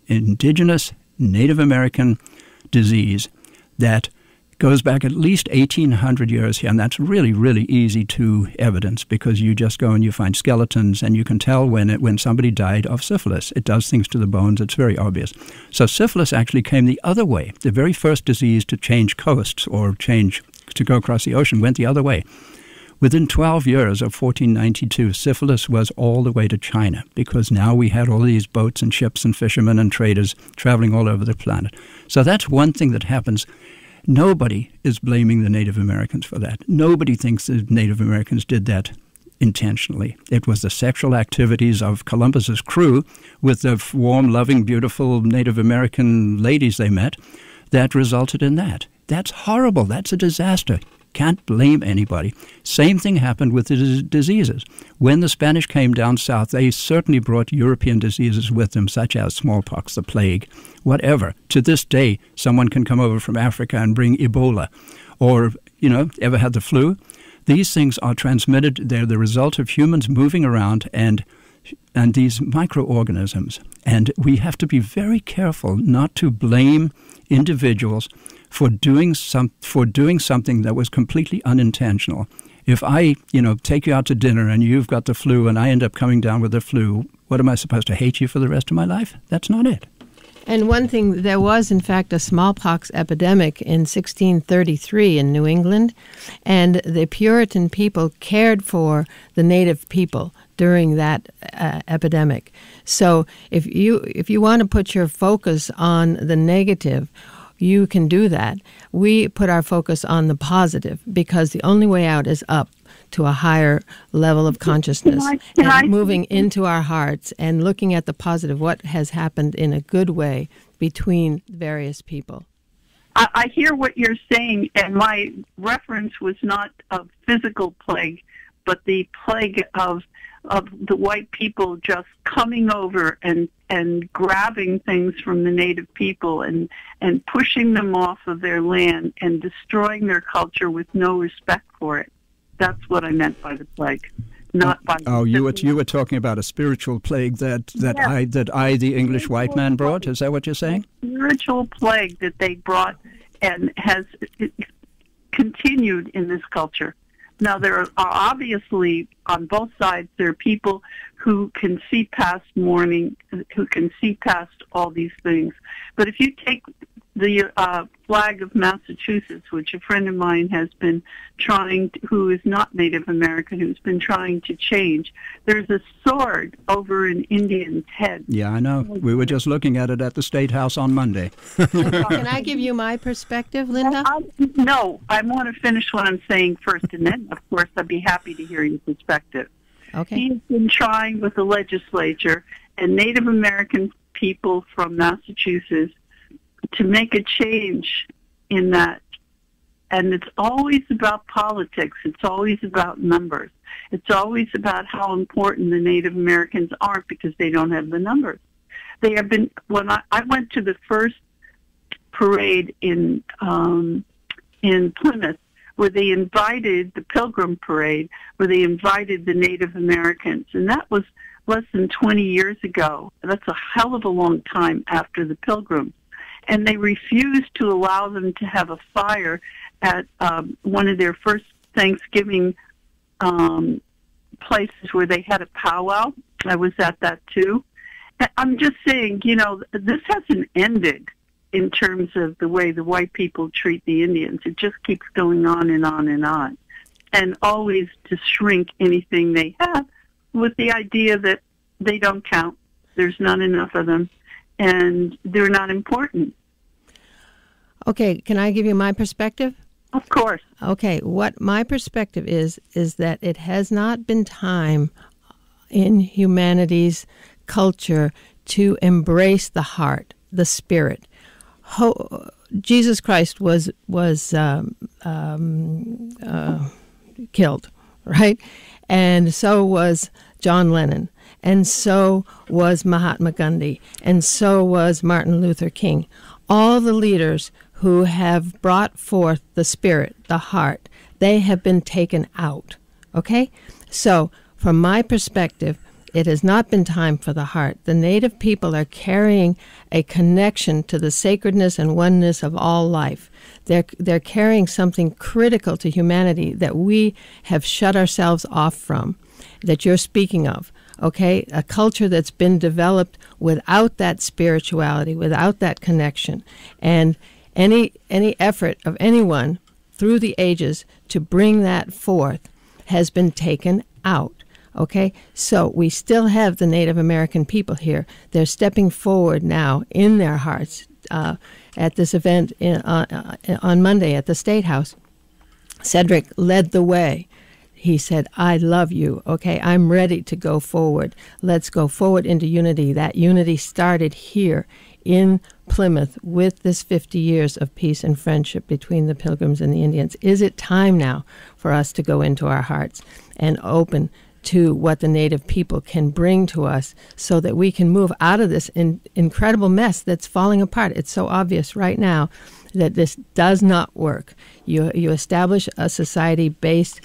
indigenous Native American disease that goes back at least 1,800 years here, and that's really, really easy to evidence because you just go and you find skeletons and you can tell when somebody died of syphilis. It does things to the bones. It's very obvious. So syphilis actually came the other way. The very first disease to change coasts or to go across the ocean went the other way. Within 12 years of 1492, syphilis was all the way to China because now we had all these boats and ships and fishermen and traders traveling all over the planet. So that's one thing that happens. Nobody is blaming the Native Americans for that. Nobody thinks the Native Americans did that intentionally. It was the sexual activities of Columbus's crew with the warm, loving, beautiful Native American ladies they met that resulted in that. That's horrible. That's a disaster. Can't blame anybody. Same thing happened with the diseases. When the Spanish came down south, they certainly brought European diseases with them, such as smallpox, the plague, whatever. To this day, someone can come over from Africa and bring Ebola or, ever had the flu. These things are transmitted. They're the result of humans moving around and these microorganisms. And we have to be very careful not to blame individuals for doing something that was completely unintentional. If I, take you out to dinner and you've got the flu and I end up coming down with the flu, what am I supposed to hate you for the rest of my life? That's not it. And one thing, there was in fact a smallpox epidemic in 1633 in New England, and the Puritan people cared for the native people during that epidemic. So if you want to put your focus on the negative, you can do that. We put our focus on the positive because the only way out is up to a higher level of consciousness and moving into our hearts and looking at the positive, what has happened in a good way between various people. I hear what you're saying, and my reference was not a physical plague, but the plague of the white people just coming over and grabbing things from the native people and pushing them off of their land and destroying their culture with no respect for it. That's what I meant by the plague, not by. Oh, you were talking about a spiritual plague that I, the English white man, brought. Is that what you're saying? Spiritual plague that they brought and has continued in this culture. Now, there are obviously, on both sides, there are people who can see past mourning, who can see past all these things. But if you take the flag of Massachusetts, which a friend of mine has been who is not Native American, who's been trying to change, there's a sword over an Indian's head. Yeah, I know. We were just looking at it at the State House on Monday. Can I give you my perspective, Linda? No, I want to finish what I'm saying first, and then, of course, I'd be happy to hear your perspective. Okay. He's been trying with the legislature and Native American people from Massachusetts to make a change in that. And it's always about politics. It's always about numbers. It's always about how important the Native Americans aren't because they don't have the numbers. They have been, when I went to the first parade in Plymouth, where they invited the Pilgrim Parade, where they invited the Native Americans, and that was less than 20 years ago. That's a hell of a long time after the Pilgrims. And they refused to allow them to have a fire at one of their first Thanksgiving places where they had a powwow. I was at that too. I'm just saying, you know, this hasn't ended in terms of the way the white people treat the Indians. It just keeps going on and on and on. And always to shrink anything they have with the idea that they don't count. There's not enough of them. And they're not important. Okay, can I give you my perspective? Of course. Okay, what my perspective is that it has not been time in humanity's culture to embrace the heart, the spirit. Jesus Christ was killed, right? And so was John Lennon, and so was Mahatma Gandhi, and so was Martin Luther King. All the leaders who have brought forth the spirit, the heart, they have been taken out, okay? So, from my perspective, it has not been time for the heart. The Native people are carrying a connection to the sacredness and oneness of all life. They're carrying something critical to humanity that we have shut ourselves off from, that you're speaking of, okay? A culture that's been developed without that spirituality, without that connection. And any effort of anyone through the ages to bring that forth has been taken out. Okay, so we still have the Native American people here. They're stepping forward now in their hearts at this event on Monday at the State House. Cedric led the way. He said, I love you. Okay, I'm ready to go forward. Let's go forward into unity. That unity started here in Plymouth with this 50 years of peace and friendship between the Pilgrims and the Indians. Is it time now for us to go into our hearts and open to what the Native people can bring to us so that we can move out of this incredible mess that's falling apart? It's so obvious right now that this does not work. You establish a society based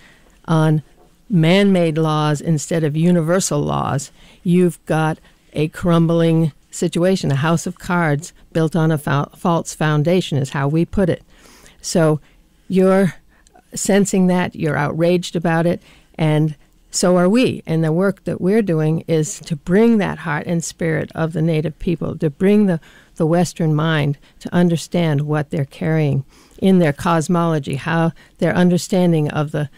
on man-made laws instead of universal laws. You've got a crumbling situation, a house of cards built on a false foundation is how we put it. So you're sensing that, you're outraged about it, and so are we. And the work that we're doing is to bring that heart and spirit of the Native people, to bring the Western mind to understand what they're carrying in their cosmology, how their understanding of the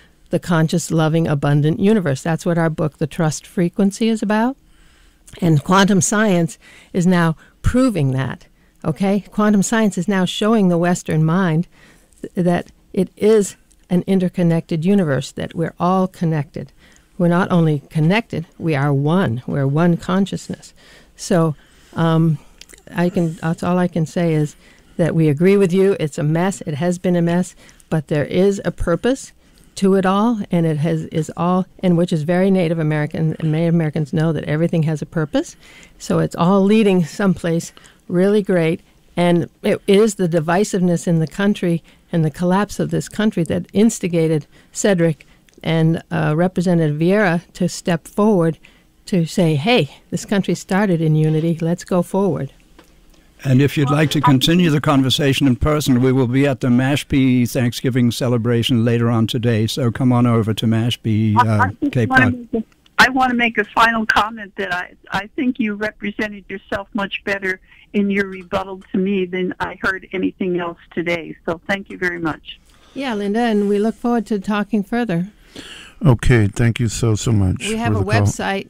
conscious, loving, abundant universe. That's what our book, The Trust Frequency, is about. And quantum science is now proving that, okay? Quantum science is now showing the Western mind that it is an interconnected universe, that we're all connected. We're not only connected, we are one. We're one consciousness. So that's all I can say is that we agree with you. It's a mess. It has been a mess, but there is a purpose to it all, and it is all, and which is very Native American, and Native Americans know that everything has a purpose. So it's all leading someplace really great, and it is the divisiveness in the country and the collapse of this country that instigated Cedric and Representative Vieira to step forward to say, hey, this country started in unity, let's go forward. And if you'd like to continue the conversation in person, we will be at the Mashpee Thanksgiving celebration later on today. So come on over to Mashpee, Cape Cod. I want to make a final comment that I think you represented yourself much better in your rebuttal to me than I heard anything else today. So thank you very much. Yeah, Linda, and we look forward to talking further. Okay, thank you so much. We have a website.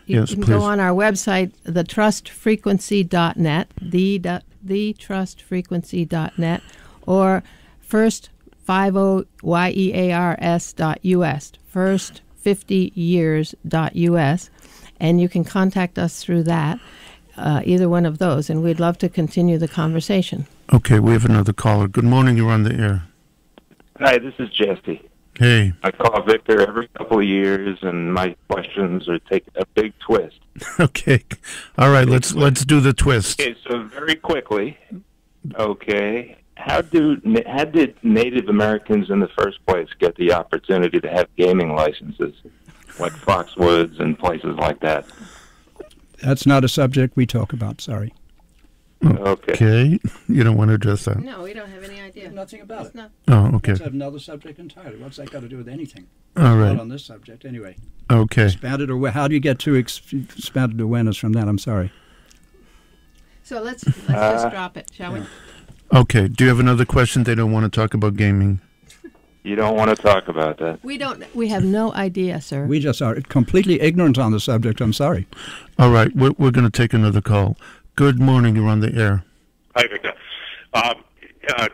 You can go on our website, thetrustfrequency.net, thetrustfrequency.net, or first50years.us, first50years.us, and you can contact us through that, either one of those, and we'd love to continue the conversation. Okay, we have another caller. Good morning, you're on the air. Hi, this is Jesse. Hey. I call Victor every couple of years, and my questions are taking a big twist. Okay. All right, let's do the twist. Okay, so very quickly, Okay. How did Native Americans in the first place get the opportunity to have gaming licenses, like Foxwoods and places like that? That's not a subject we talk about, sorry. Okay. You don't want to address that? No, we don't have any idea. Nothing about it. Not. Oh, okay. That's another subject entirely. What's that got to do with anything? All right. Not on this subject, anyway. Okay. How do you get to expanded awareness from that? I'm sorry. So let's just drop it, shall we? Okay. Do you have another question? They don't want to talk about gaming. You don't want to talk about that. We don't. We have no idea, sir. We just are completely ignorant on the subject. I'm sorry. All right. We're going to take another call. Good morning. You're on the air. Hi, Victor.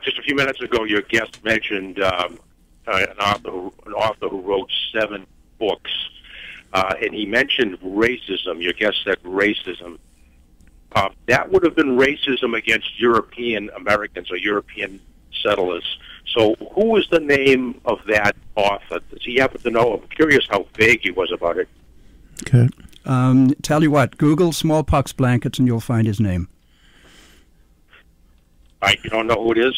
Just a few minutes ago, your guest mentioned an author who wrote 7 books, and he mentioned racism. Your guest said racism. That would have been racism against European Americans or European settlers. So who was the name of that author? Does he happen to know? I'm curious how vague he was about it. Okay. Tell you what, Google smallpox blankets and you'll find his name. You don't know who it is?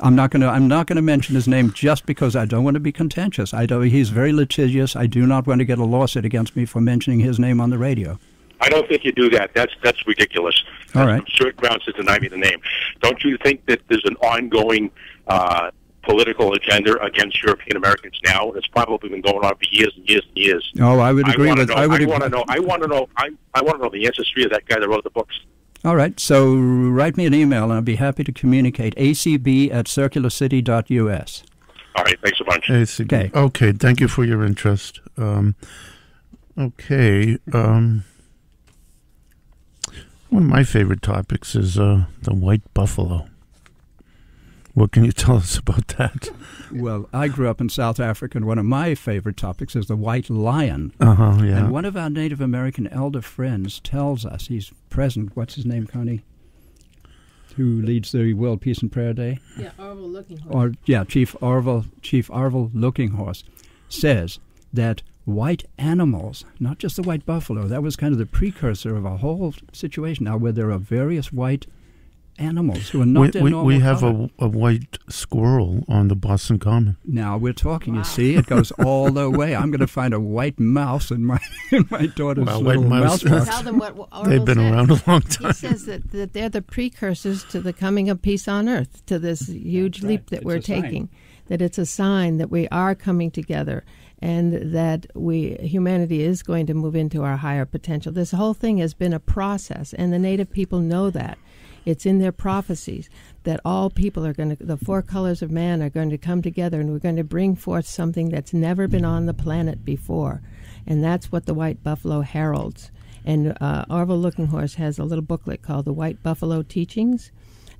I'm not going to mention his name just because I don't want to be contentious. He's very litigious. I do not want to get a lawsuit against me for mentioning his name on the radio. I don't think you do that. That's ridiculous. That's all right. Absurd grounds to deny me the name. Don't you think that there's an ongoing political agenda against European Americans now? It's probably been going on for years and years and years. Oh, I would agree with. I want to know the ancestry of that guy that wrote the books. All right. So write me an email, and I'll be happy to communicate. acb@circularcity.us. All right. Thanks a bunch. ACB. Okay. Thank you for your interest. Okay. One of my favorite topics is the white buffalo. What can you tell us about that? Well, I grew up in South Africa, and one of my favorite topics is the white lion. Yeah. And one of our Native American elder friends tells us, he's present, what's his name, Connie? Who leads the World Peace and Prayer Day? Yeah, Orville Looking Horse. Chief Orville Looking Horse says that white animals, not just the white buffalo, that was kind of the precursor of a whole situation now where there are various white animals who are not their normal We have color. a white squirrel on the Boston Common. Now we're talking. You see, it goes all the way. I'm going to find a white mouse in my daughter's little mouse box. Tell them what Orville They've been said. around a long time. He says that they're the precursors to the coming of peace on earth, to this huge leap that we're taking. That it's a sign that we are coming together, and that humanity is going to move into our higher potential. This whole thing has been a process, and the Native people know that. It's in their prophecies that all people the 4 colors of man are going to come together, and we're going to bring forth something that's never been on the planet before. And that's what the white buffalo heralds. And Orville Looking Horse has a little booklet called The White Buffalo Teachings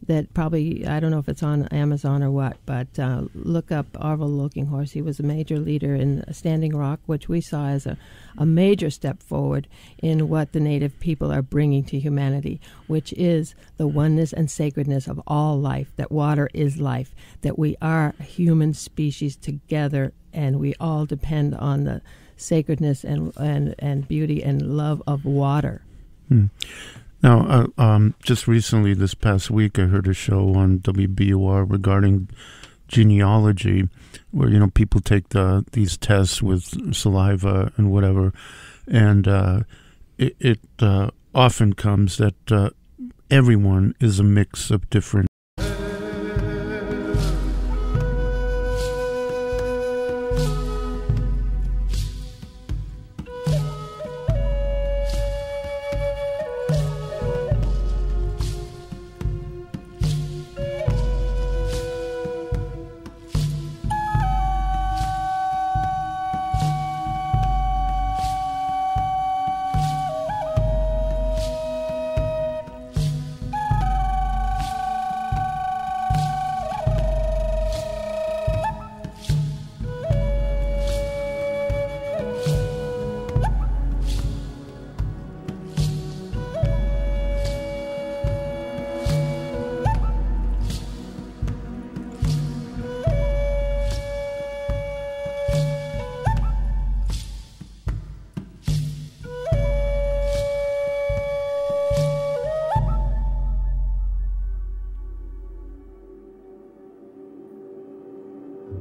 that probably, I don't know if it's on Amazon or what, but look up Orville Looking Horse. He was a major leader in Standing Rock, which we saw as a major step forward in what the Native people are bringing to humanity, which is the oneness and sacredness of all life, that water is life, that we are a human species together, and we all depend on the sacredness and beauty and love of water. Now, just recently, this past week, I heard a show on WBUR regarding genealogy, where people take these tests with saliva and whatever, and it often comes that everyone is a mix of different